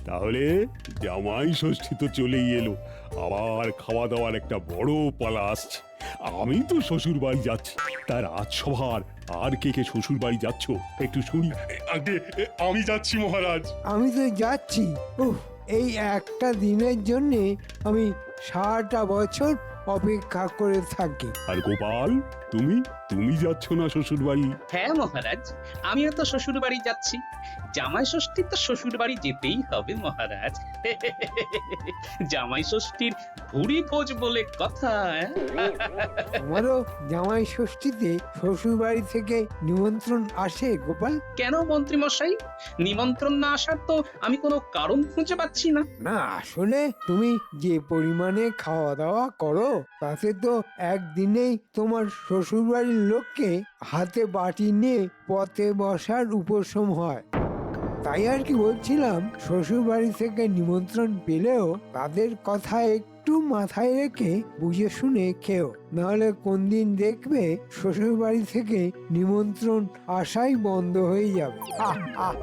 তাহলে জামাই ষষ্ঠী তো চলেই এলো, আবার খাওয়া দাওয়ার একটা বড় পালা আসছে। আমি তো শ্বশুর বাড়ি যাচ্ছি, তার রাজসভার আর কে কে শ্বশুর বাড়ি যাচ্ছ একটু শুনি। আগে আমি যাচ্ছি মহারাজ। আমি তো যাচ্ছি। উফ, এই একটা দিনের জন্যে আমি সারাটা বছর অপেক্ষা করে থাকি। আর গোপাল, তুমি তুমি যাচ্ছ না শ্বশুর বাড়ি? হ্যাঁ মহারাজ, আমিও তো শ্বশুর বাড়ি যাচ্ছি। জামাই ষষ্ঠী তো শ্বশুর বাড়ি যেতেই হবে মহারাজ। জামাই ষষ্ঠীর ভুরি ভোজ বলে কথা। আমারও জামাই ষষ্ঠীতে শ্বশুর বাড়ি থেকে নিমন্ত্রণ আসে গোপাল। কেন মন্ত্রী মশাই, নিমন্ত্রণ না আসার তো আমি কোনো কারণ খুঁজে পাচ্ছি না। না, আসলে তুমি যে পরিমাণে খাওয়া দাওয়া করো তাতে তো একদিনেই তোমার শ্বশুর বাড়ির লোককে হাতে বাটি নিয়ে পথে বসার উপশম হয়। তাই আর কি বলছিলাম, শ্বশুর বাড়ি থেকে নিমন্ত্রণ পেলেও তাদের কথা একটু মাথায় রেখে বুঝে শুনে খেও, নাহলে কোন দিন দেখবে শ্বশুর বাড়ি থেকে নিমন্ত্রণ আসাই বন্ধ হয়ে যাবে।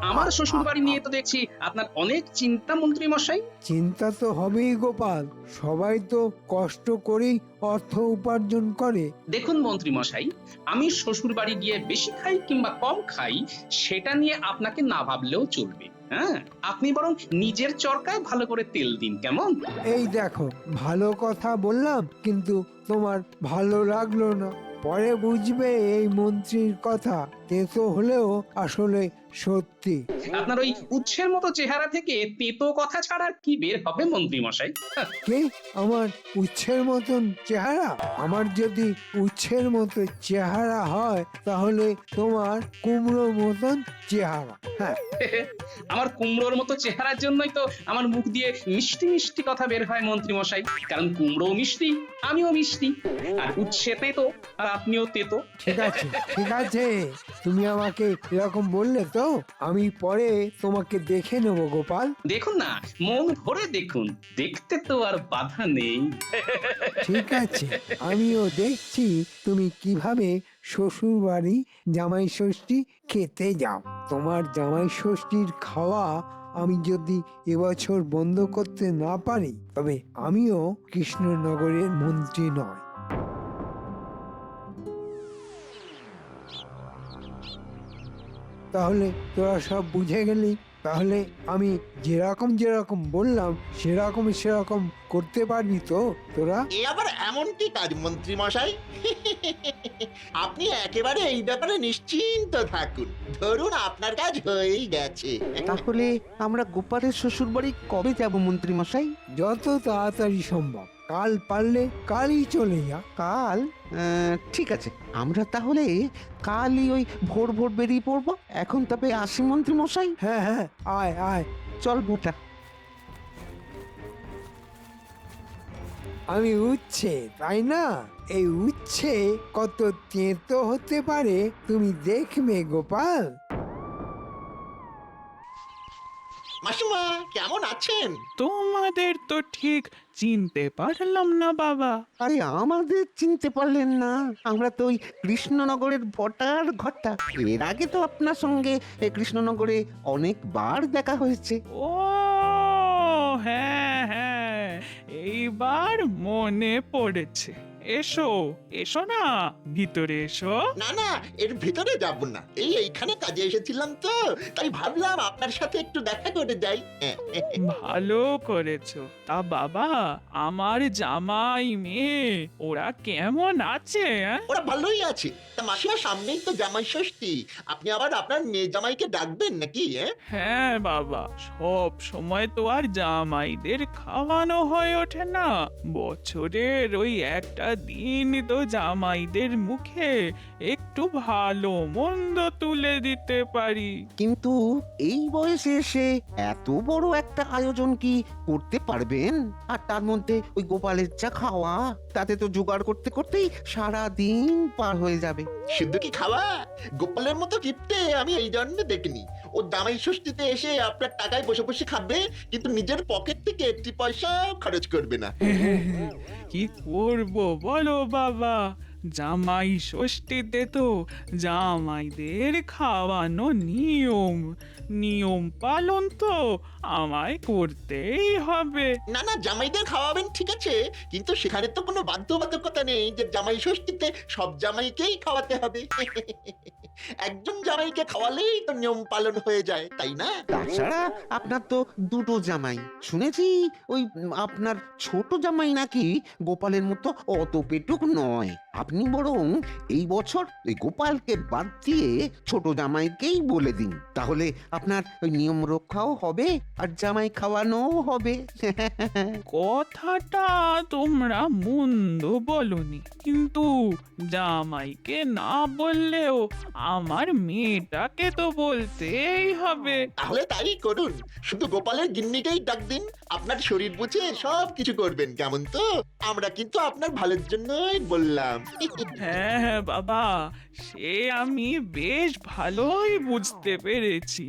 আমার শ্বশুর বাড়ি নিয়ে তো দেখছি আপনার অনেক চিন্তা মন্ত্রী মশাই। চিন্তা তো হবেই গোপাল, সবাই তো কষ্ট করেই অর্থ উপার্জন করে। দেখুন মন্ত্রী মশাই, আমি শ্বশুর বাড়ি গিয়ে বেশি খাই কিংবা কম খাই সেটা নিয়ে আপনাকে না ভাবলেও চলবে। হ্যাঁ, আপনি বরং নিজের চরকায় ভালো করে তেল দিন, কেমন? এই দেখো, ভালো কথা বললাম কিন্তু তোমার ভালো লাগলো না। পরে বুঝবে এই মন্ত্রীর কথা তেতো হলেও আসলে সত্যি। আপনার ওই উচ্ছের মতো চেহারা থেকে তেতো কথা ছাড়া কি বের হবে মন্ত্রী মশাই? কে? আমার উচ্ছের মতন চেহারা? আমার যদি উচ্ছের মতো চেহারা হয় তাহলে তোমার কুমড়ো মতন চেহারা। হ্যাঁ, আমার কুমড়োর মতো চেহারার জন্যই তো আমার মুখ দিয়ে মিষ্টি মিষ্টি কথা বের হয় মন্ত্রী মশাই। কারণ কুমড়ো মিষ্টি, আমিও মিষ্টি, আর উচ্ছে তেতো আর আপনিও তেতো। ঠিক আছে ঠিক আছে, তুমি আমাকে এরকম বললে তো আমি পরে তোমাকে দেখে নেব গোপাল। দেখুন না, মন ভরে দেখুন, দেখতে তো আর বাধা নেই। ঠিক আছে, আমিও দেখছি তুমি কিভাবে শ্বশুর বাড়ি জামাই ষষ্ঠী খেতে যাও। তোমার জামাই ষষ্ঠীর খাওয়া আমি যদি এবছর বন্ধ করতে না পারি তবে আমিও কৃষ্ণনগরের মন্ত্রী নয়। তাহলে তোরা সব বুঝে গেলি? তাহলে আমি যেরকম যেরকম বললাম সেরকম করতে পারবি তো তোরা? এ আবার এমন কি কাজ মন্ত্রী মশাই? আপনি একেবারে এই ব্যাপারে নিশ্চিন্ত থাকুন, ধরুন আপনার কাজ হয়েই গেছে। তাহলে আমরা গোপালের শ্বশুর বাড়ি কবে যাব মন্ত্রী মশাই? যত তাড়াতাড়ি সম্ভব, কাল পারলে কালই চলে যা। কাল? ঠিক আছে, আমরা তাহলে কালই ওই ভোর ভোর বেরিয়ে পড়বো। এখন তবে আসি মন্ত্রী মশাই। হ্যাঁ হ্যাঁ, আয় আয়। চল বোটা। আমি উচ্ছে, তাই না? এই উচ্ছে কত তেতো হতে পারে তুমি দেখবে গোপাল। মাসিমা কেমন আছেন? তোমাদের তো ঠিক চিনতে পারলাম না বাবা। আরে আমাদের চিনতে পারলেন না? আমরা তো ওই কৃষ্ণনগরের বটার ঘরটা। এর আগে তো আপনার সঙ্গে কৃষ্ণনগরে অনেকবার দেখা হয়েছে। ও হ্যাঁ হ্যাঁ, এইবার মনে পড়েছে। এসো এসো না, ভিতরে এসো। না না, এর ভিতরে যাব না, এইখানে কাজে এসেছিলাম তো, তাই ভাবলাম আপনার সাথে একটু দেখা করে যাই। ভালো করেছো। তা বাবা, আমার জামাই মেয়ে ওরা কেমন আছে? ওরা ভালোই আছে। তা মাসিমা, সামনেই তো জামাই ষষ্ঠী, আপনি আবার আপনার মেয়ে জামাইকে ডাকবেন নাকি? হ্যাঁ বাবা, সব সময় তো আর জামাইদের খাওয়ানো হয়ে ওঠে না। বছরের ওই একটা দিন তো জামাইদের মুখে একটু ভালো মন্দ তুলে দিতে পারি। কিন্তু এই বয়সে এসে এত বড় একটা আয়োজন কি করতে পারবেন? আর তার মধ্যে ওই গোপালের যা খাওয়া, তাতে তো জোগাড় করতে করতেই সারা দিন পার হয়ে যাবে। শুধু কি খাওয়া, গোপালের মতো গিফটে আমি এই জন্য দেখিনি। ও জামাই ষষ্ঠীতে এসে আপনার টাকায় বসে বসে খাবে, কিন্তু নিজের পকেট থেকে একটি পয়সা খরচ করবে না। কি করব বলো বাবা, জামাই ষষ্ঠীতে তো জামাইদের খাওয়ানো নিয়ম, নিয়ম পালন তো আমায় করতেই হবে। না না, জামাইদের খাওয়াবেন ঠিক আছে, কিন্তু সেখানে তো কোনো বাধ্যবাধকতা নেই যে জামাই ষষ্ঠীতে সব জামাইকেই খাওয়াতে হবে। একজন জামাইকে খাওয়ালেই তো নিয়ম পালন হয়ে যায়, তাই না? তাছাড়া আপনার তো দুটো জামাই, শুনেছি ওই আপনার ছোট জামাই নাকি গোপালের মতো অত পেটুক নয়। আপনি বরং এই বছর ওই গোপালকে বাদ দিয়ে ছোট জামাইকেই বলে দিন, তাহলে আপনার ওই নিয়ম রক্ষাও হবে আর জামাই খাওয়ানোও হবে। কথাটা তোমরা মন্দ বলনি, কিন্তু জামাইকে না বললেও আমার মেয়েটাকে তো বলতেই হবে। তাহলে তাই করুন, শুধু গোপালের গিন্নিকেই ডাক দিন, আপনার শরীর বুঝে সব কিছু করবেন, কেমন তো? আমরা কিন্তু আপনার ভালোর জন্যই বললাম। হ্যাঁ হ্যাঁ বাবা, সে আমি বেশ ভালোই বুঝতে পেরেছি।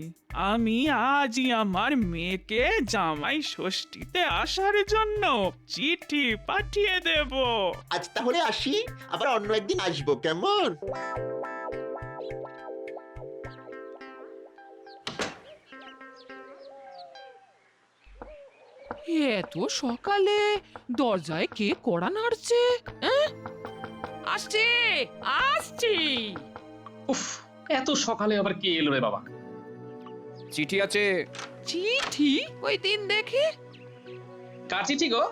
আমি আজই আমার মেয়েকে জামাই ষষ্ঠীতে আসার জন্য চিঠি পাঠিয়ে দেব। আজ তাহলে আসি, আবার অন্য একদিন আসবো, কেমন? এত সকালে দরজায় কে কড়া নাড়ছে? হ্যাঁ? আসছি আসছি। উফ, এত সকালে আবার কে এলো রে বাবা? চিঠি আছে। চিঠি? ওই দিন দেখি। কার চিঠি গো?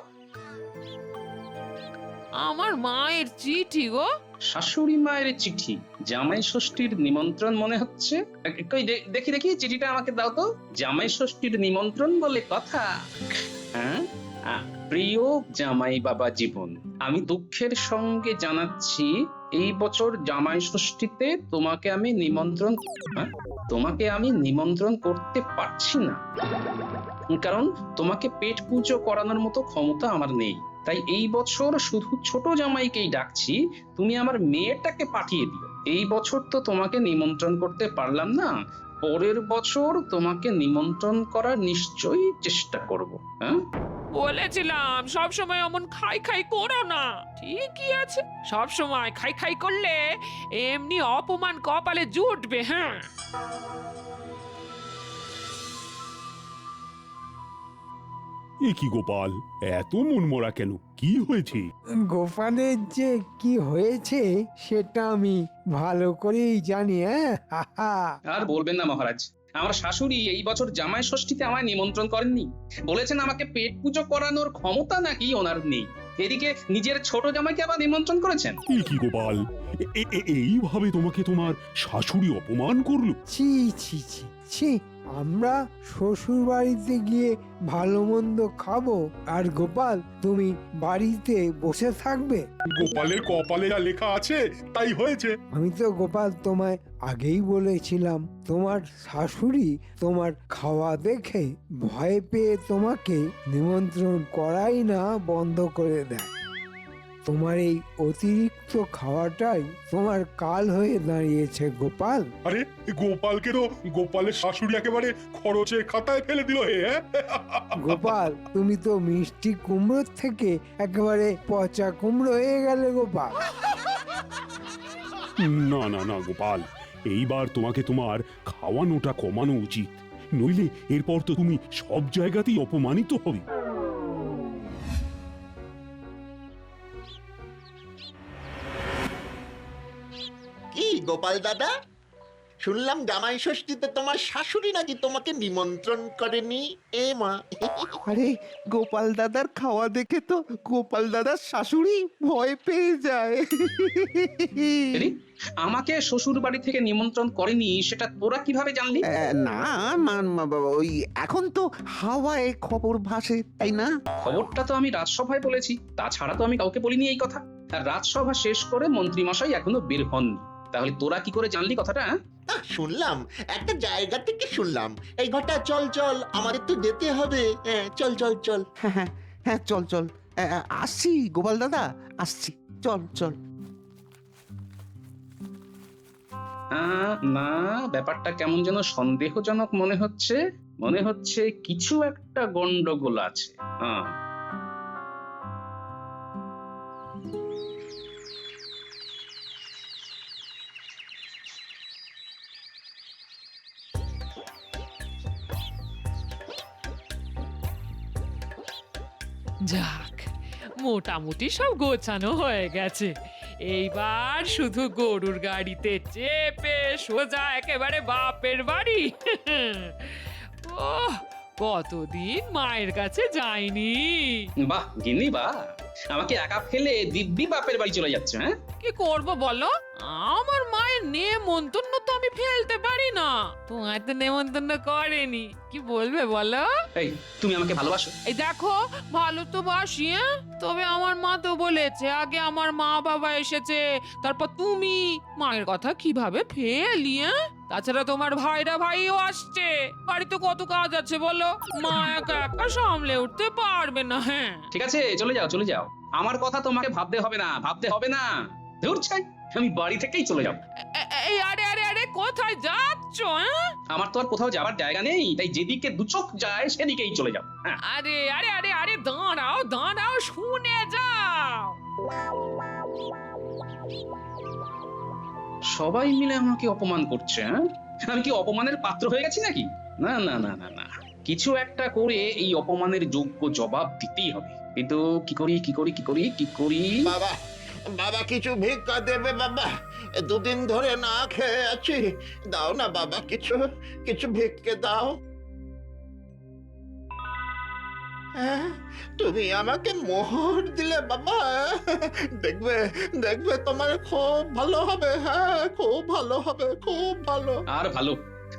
আমার মায়ের চিঠি গো। শাশুড়ি মায়ের চিঠি? জামাই ষষ্ঠীর নিমন্ত্রণ মনে হচ্ছে। কই দেখি দেখি চিঠিটা আমাকে দাও তো। জামাই ষষ্ঠীর নিমন্ত্রণ বলে কথা। হ্যাঁ, প্রিয় জামাই বাবা জীবন, আমি দুঃখের সঙ্গে জানাচ্ছি এই বছর জামাই ষষ্ঠীতে তোমাকে আমি নিমন্ত্রণ করতে পারছি না, কারণ তোমাকে পেট পুজো করানোর মতো ক্ষমতা আমার নেই। তাই এই বছর শুধু ছোট জামাইকেই ডাকছি, তুমি আমার মেয়েটাকে পাঠিয়ে দিও। এই বছর তো তোমাকে নিমন্ত্রণ করতে পারলাম না, পরের বছর তোমাকে নিমন্ত্রণ করার নিশ্চয়ই চেষ্টা করব। হ্যাঁ, বলেছিলাম সব সময় অমন খাই খাই করো না। ঠিকই আছে, সব সময় খাই খাই করলে এমনি অপমান কপালে জুটবে। হ্যাঁ, এ কি গোপাল, এত মনমরা কেন? কি হয়েছে? গোপালের যে কি হয়েছে সেটা আমি ভালো করেই জানি। আর বলবেন না মহারাজ, আমার শাশুড়ি এই বছর জামাই ষষ্ঠীতে আমায় নিমন্ত্রণ করেননি। বলেছেন আমাকে পেট পুজো করানোর ক্ষমতা নাকি ওনার নেই। এদিকে নিজের ছোট জামাইকে আবার নিমন্ত্রণ করেছেন। এ কি গোপাল, এইভাবে তোমাকে তোমার শাশুড়ি অপমান করলো? ছি ছি ছি ছি, আমরা শ্বশুর বাড়িতে গিয়ে ভালো মন্দ খাবো আর গোপাল তুমি বাড়িতে বসে থাকবে? গোপালের কপালে যা লেখা আছে তাই হয়েছে। আমি তো গোপাল তোমায় আগেই বলেছিলাম, তোমার শাশুড়ি তোমার খাওয়া দেখে ভয় পেয়ে তোমাকে নিমন্ত্রণ করাই না বন্ধ করে দেয়। তোমার এই অতিরিক্ত খাওয়াটাই তোমার কাল হয়ে দাঁড়িয়েছে গোপাল। আরে গোপালকে তো গোপালের শাশুড়ি একেবারে খরচের খাতায় ফেলে দিল হে। গোপাল তুমি তো মিষ্টি কুমড়োর থেকে একেবারে পচা কুমড়ো হয়ে গেলে গোপাল। না না না গোপাল, এইবার তোমাকে তোমার খাওয়ানোটা কমানো উচিত, নইলে এরপর তো তুমি সব জায়গাতেই অপমানিত হবে। কি গোপাল দাদা, শুনলাম জামাই ষষ্ঠীতে তোমার শাশুড়ি নাকি তোমাকে নিমন্ত্রণ করেনি? এ মা! আরে গোপাল দাদার খাওয়া দেখে তো গোপাল দাদার শাশুড়ি ভয় পেয়ে যায়। এরি, আমাকে শ্বশুর বাড়ি থেকে নিমন্ত্রণ করেনি সেটা তোরা কিভাবে জানলি? না ওই এখন তো হাওয়ায় খবর ভাসে, তাই না? খবরটা তো আমি রাজসভায় বলেছি, তাছাড়া তো আমি কাউকে বলিনি এই কথা। আর রাজসভা শেষ করে মন্ত্রী মশাই এখনো বের হননি। তাহলে তোরা কি করে জানলি কথাটা? শুনলাম, একটা জায়গা থেকে শুনলাম। এই ঘটা চল চল, আমাদের তো যেতে হবে। হ্যাঁ, চল চল চল। হ্যাঁ হ্যাঁ হ্যাঁ, চল চল, আসছি গোপাল দাদা, আসছি, চল চল। না, ব্যাপারটা কেমন যেন সন্দেহজনক মনে হচ্ছে। মনে হচ্ছে কিছু একটা গন্ডগোল আছে। হ্যাঁ, যাক, মোটামুটি সব গোছানো হয়ে গেছে। এইবার শুধু গরুর গাড়িতে চেপে সোজা একেবারে বাপের বাড়ি। ওহ, কতদিন মায়ের কাছে যাইনি। বাহ গিন্নি বাহ, আমাকে একা ফেলে দিব্যি বাপের বাড়ি চলে যাচ্ছে। হ্যাঁ, কি করব বলো, আমার মায়ের নেমন্তন্ন তো আমি ফেলতে পারি না। তোমার তো নেমন্তন্ন করেনি, কি বলবে বলো? এই তুমি আমাকে ভালোবাসো? এই দেখো, ভালো তো বাসি, তবে আমার মা তো বলেছে আগে আমার মা বাবা এসেছে, তারপর তুমি। মায়ের কথা কিভাবে ফেলি? তাছাড়া তোমার ভাইও আসছে, বাড়িতে কত কাজ আছে বলো, মা একা একা সামলে উঠতে পারবে না। হ্যাঁ ঠিক আছে, চলে যাও চলে যাও, আমার কথা তোমাকে ভাবতে হবে না, ভাবতে হবে না। ধুর ছাই, আমি বাড়ি থেকেই চলে যাব। এই আরে আরে আরে, কোথায় যাচ্ছ? আমার তো আর কোথাও যাওয়ার জায়গা নেই, তাই যেদিকে দু চোখ যায় সেদিকেই চলে যাব। হ্যাঁ, আরে আরে আরে আরে, দাঁড়াও দাঁড়াও, শুনে যাও। সবাই মিলে আমাকে অপমান করছে। হ্যাঁ, আমি কি অপমানের পাত্র হয়ে গেছি নাকি? না না না না না, কিছু একটা করে এই অপমানের যোগ্য জবাব দিতেই হবে। কিন্তু কি করি কি করি কি করি কি করি? বাবা, বাবা কিছু ভিক্ষা দেবে বাবা? দুদিন ধরে না খেয়ে আছি, দাও না বাবা, কিছু কিছু ভিক্ষে দাও। হ্যাঁ, তুমি আমাকে মোহর দিলে বাবা, দেখবে দেখবে তোমার খুব ভালো হবে। হ্যাঁ, খুব ভালো হবে, খুব ভালো। আর ভালো,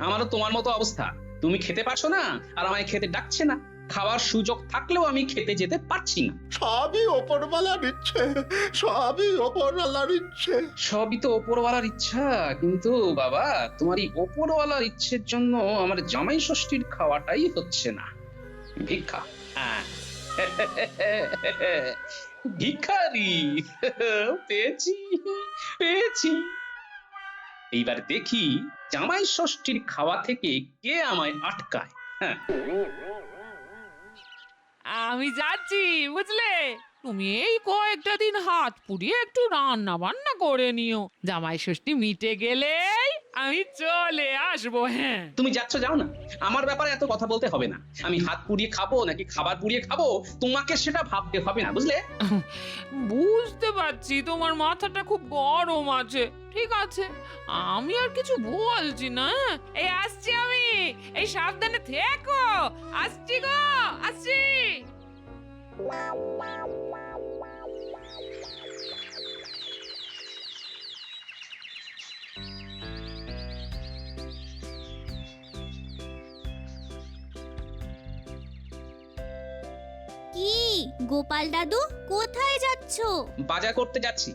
আমারও তোমার মতো অবস্থা। তুমি খেতে পারছো না আর আমায় খেতে ডাকছে না। খাওয়ার সুযোগ থাকলেও আমি খেতে যেতে পারছি না। সবই ওপরওয়ালার ইচ্ছে, সবই ওপরওয়ালার ইচ্ছে। সবই তো ওপরওয়ালার ইচ্ছা, কিন্তু বাবা তোমার এই ওপরওয়ালার ইচ্ছের জন্য আমার জামাই ষষ্ঠীর খাওয়াটাই হচ্ছে না। ভিক্ষা, হ্যাঁ। ভিখারি পেয়েছি পেয়েছি। এইবার দেখি জামাই ষষ্ঠীর খাওয়া থেকে কে আমায় আটকায়। হ্যাঁ, আমি যাচ্ছি, বুঝলে। তুমি এই কয়েকটা দিন হাত পুড়িয়ে একটু রান্না বান্না করে নিও, জামাই ষষ্ঠী মিটে গেলেই আমি চলে আসবো। হ্যাঁ, তুমি যাচ্ছ যাও না, আমার ব্যাপারে এত কথা বলতে হবে না। আমি হাত পুড়িয়ে খাবো নাকি খাবার পুড়িয়ে খাবো তোমাকে সেটা ভাবতে হবে না, বুঝলে? বুঝতে পারছি তোমার মাথাটা খুব গরম আছে। ঠিক আছে, আমি আর কিছু বলছি না। এই আসছি আমি, এই সাবধানে থেকো। আসছি গো, আসছি। কি গোপাল দাদু, কোথায় যাচ্ছো? বাজার করতে যাচ্ছি।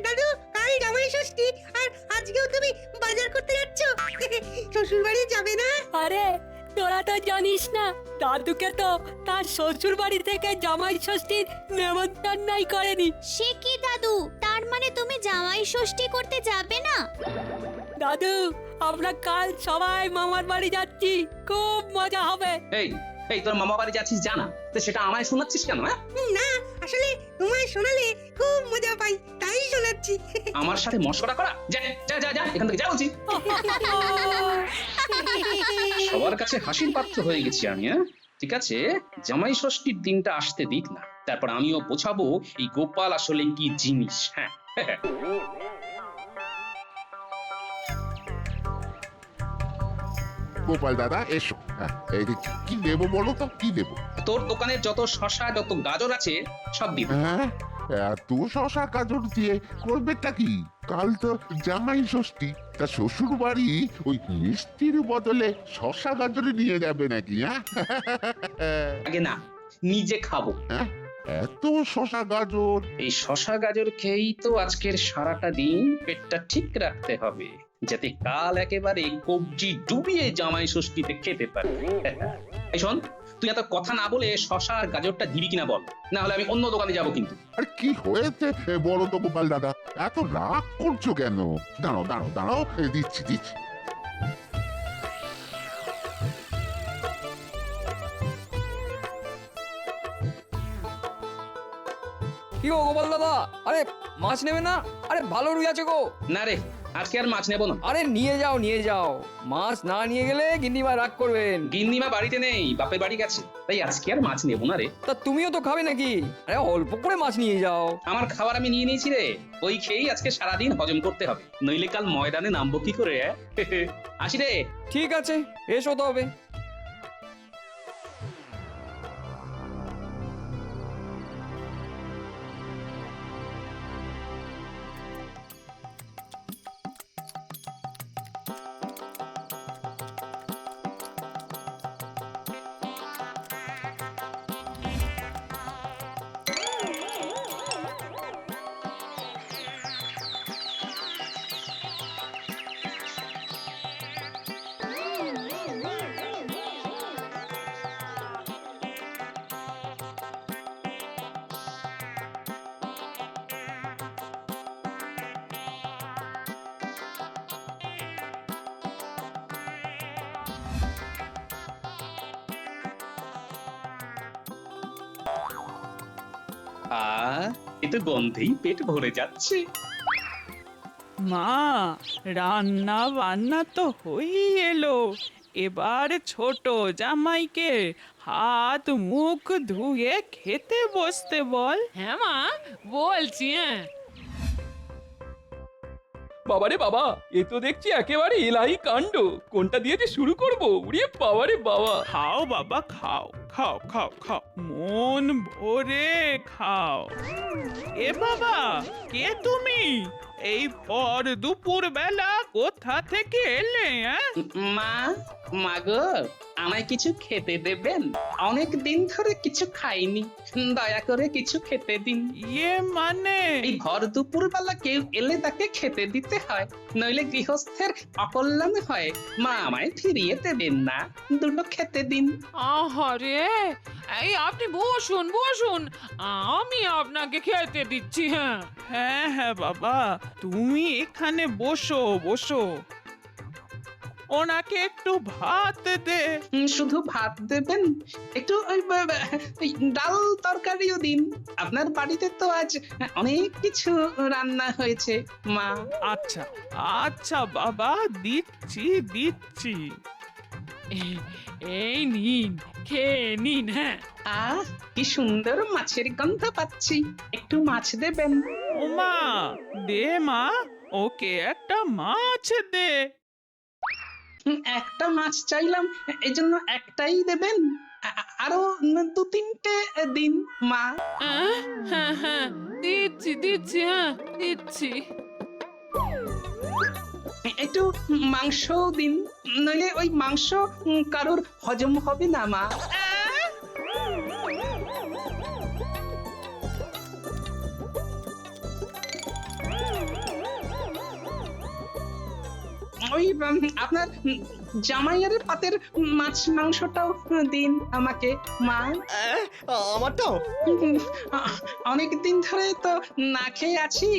দাদু, কাল জামাই ষষ্ঠী আর আজকেও তুমি বাজার করতে যাচ্ছ? শ্বশুর বাড়ি যাবে না? আরে তোরা তো জানিস না, দাদুকে তো তার শ্বশুর বাড়ি থেকে জামাই ষষ্ঠীর নেমন্তন্নই করেনি। সে কি দাদু, তার মানে তুমি জামাই ষষ্ঠী করতে যাবে না? দাদু, আমরা কাল সবাই মামার বাড়ি যাচ্ছি, খুব মজা হবে। এই এই তোর মামা বাড়ি যাচ্ছিস জানা, তো সেটা আমায় শোনাচ্ছিস কেন? হ্যাঁ, না, আসলে তোমায় শোনালে খুব মজা পাই, তাই শোনাচ্ছি। আমার সাথে মশকরা করা? যা যা যা যা, এখান থেকে যা উচিত। সবার কাছে হাসির পাত্র হয়ে গেছি আমি। হ্যাঁ, ঠিক আছে, জামাই ষষ্ঠীর দিনটা আসতে দিক না, তারপর আমিও বোঝাবো এই গোপাল আসলে কি জিনিস। হ্যাঁ, গোপাল দাদা এসো। এই কি দেবো বলো তো, কি দেবো? তোর দোকানের যত শসা যত গাজর আছে সব দিব। হ্যাঁ, এত শশা গাজর দিয়ে করবেটা কি? কাল তো জামাই ষষ্ঠী, তা শ্বশুর বাড়ি ওই মিষ্টির বদলে শশা গাজর নিয়ে যাবে নাকি? হ্যাঁ, আগে না, নিজে খাবো। এত শশা গাজর? এই শসা গাজর খেয়েই তো আজকের সারাটা দিন পেটটা ঠিক রাখতে হবে, যাতে কাল একেবারে কবজি ডুবিয়ে জামাই ষষ্ঠীতে খেতে পারে। এই শোন, তুই এত কথা না বলে শসা আর গাজরটা দিবি কিনা বল, না হলে আমি অন্য দোকানে যাব কিন্তু। আর কি হয়েছে বলো তো গোপাল দাদা, এত রাগ করছো কেন? দাঁড়াও দাঁড়াও দাঁড়াও, দিচ্ছি দিচ্ছি। কি গো গোপাল দাদা, আরে মাছ নেবে না? আরে ভালো রুই আছে গো। না রে, আজকে আর মাছ নেবো না। আরে নিয়ে যাও, মাছ না নিয়ে গেলে গিন্নিমা রাগ করবেন। গিন্নিমা বাড়িতে নেই, বাপের বাড়ি গেছে, তাই আজকে আর মাছ নেবো না রে। তা তুমিও তো খাবে নাকি? আরে অল্প করে মাছ নিয়ে যাও। আমার খাবার আমি নিয়ে নিয়েছি রে, ওই খেয়েই আজকে সারাদিন হজম করতে হবে, নইলে কাল ময়দানে নামবো কি করে? আসি রে। ঠিক আছে, এসো তবে। এ তো গন্ধেই পেট ভরে যাচ্ছে। মা, রান্না বান্না তো হয়েই এলো, এবার ছোট জামাইকে হাত মুখ ধুয়ে খেতে বসতে বল। হ্যাঁ মা, বলছি। বাবারে বাবা, এ তো দেখছি একেবারে এলাই কাণ্ড। কোনটা দিয়ে যে শুরু করবো? উড়িয়ে বাবারে বাবা। খাও বাবা, খাও খাও খাও খাও, মন ভরে খাও। এ বাবা, কে তুমি? এই পর দুপুর বেলা কোথা থেকে এলে? মা গো, আমায় কিছু খেতে দেবেন? অনেক দিন ধরে কিছু খাইনি, দয়া করে কিছু খেতে দিন। ইয়ে মানে? এই ভর দুপুর বেলা কেউ এলে তাকে খেতে দিতে হয়, নইলে গৃহস্থের অকল্যাণ হয়। মা, আমায় ফিরিয়ে দেবেন না, দুটো খেতে দিন। আহারে, এই আপনি বসুন বসুন, আমি আপনাকে খেতে দিচ্ছি। হ্যাঁ হ্যাঁ হ্যাঁ বাবা, তুমি এখানে বসো বসো। ওনাকে একটু ভাত দে। শুধু ভাত দেবেন? একটু ওই ডাল তরকারিও দিন। আপনার বাড়িতে তো আজ অনেক কিছু রান্না হয়েছে মা। আচ্ছা আচ্ছা বাবা, দিচ্ছি দিচ্ছি। এই নিন, খেয়ে নিন। হ্যাঁ, কি সুন্দর মাছের গন্ধ পাচ্ছি, একটু মাছ দেবেন? ওমা, দে মা, ওকে একটা মাছ দে। একটা মাছ চাইলাম, এই জন্য একটাই দেবেন? আরো দু তিনটে দিন মা। হ্যাঁ হ্যাঁ, দিচ্ছি দিচ্ছি। হ্যাঁ, দিচ্ছি। একটু মাংসও দিন, নইলে ওই মাংস কারোর হজম হবে না মা। ওই আপনার জামাইয়ের পাতের মাছ মাংসটাও দিন আমাকে মা। আমারটাও? অনেক দিন ধরে তো না খেয়ে আছি,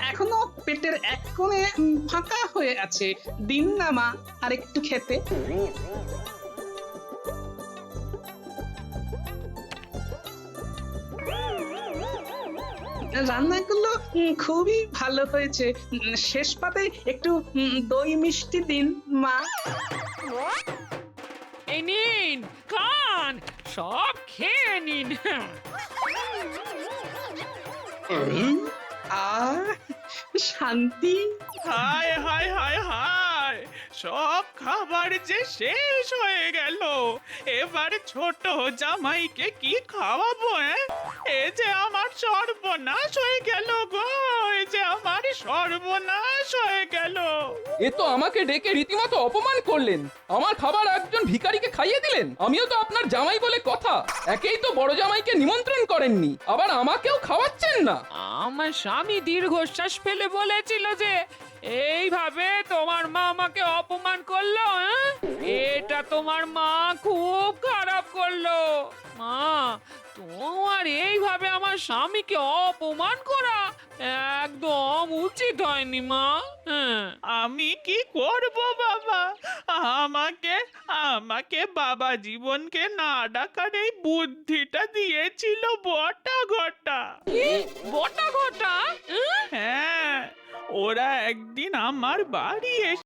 এখনো পেটের এক কোণে ফাঁকা হয়ে আছে, দিন না মা আর একটু খেতে। রান্নাগুলো খুবই ভালো হয়েছে, শেষ পাতে একটু দই মিষ্টি দিন মা। এই নিন, খান, সব খেয়ে নিন। শান্তি। হায় হায় হায় হায়, সব খাবার যে শেষ হয়ে গেল, এবার ছোট জামাইকে কি খাওয়াবো? এ যে আমার সর্বনাশ হয়ে গেল গো, এ যে আমার সর্বনাশ হয়ে গেল। এ তো আমাকে ডেকে রীতিমতো অপমান করলেন। আমার খাবার একজন ভিখারিকে খাইয়ে দিলেন। আমিও তো আপনার জামাই বলে কথা, একেই তো বড় জামাইকে নিমন্ত্রণ করেননি, আবার আমাকেও খাওয়াচ্ছেন না। আমার স্বামী দীর্ঘশ্বাস ফেলে বলেছিল যে এইভাবে তোমার মা আমাকে অপমান করলো। এটা তোমার মা খুব খারাপ করলো। মা, তোমার এইভাবে আমার স্বামীকে অপমান করা একদম উচিত হয়নি মা। আমি কি করব বাবা? আমাকে আমাকে বাবা জীবনকে না ডাকার এই বুদ্ধিটা দিয়েছিল বটা ঘটা। বটা ঘটা? হ্যাঁ, ওরা একদিন আমার বাড়ি এসে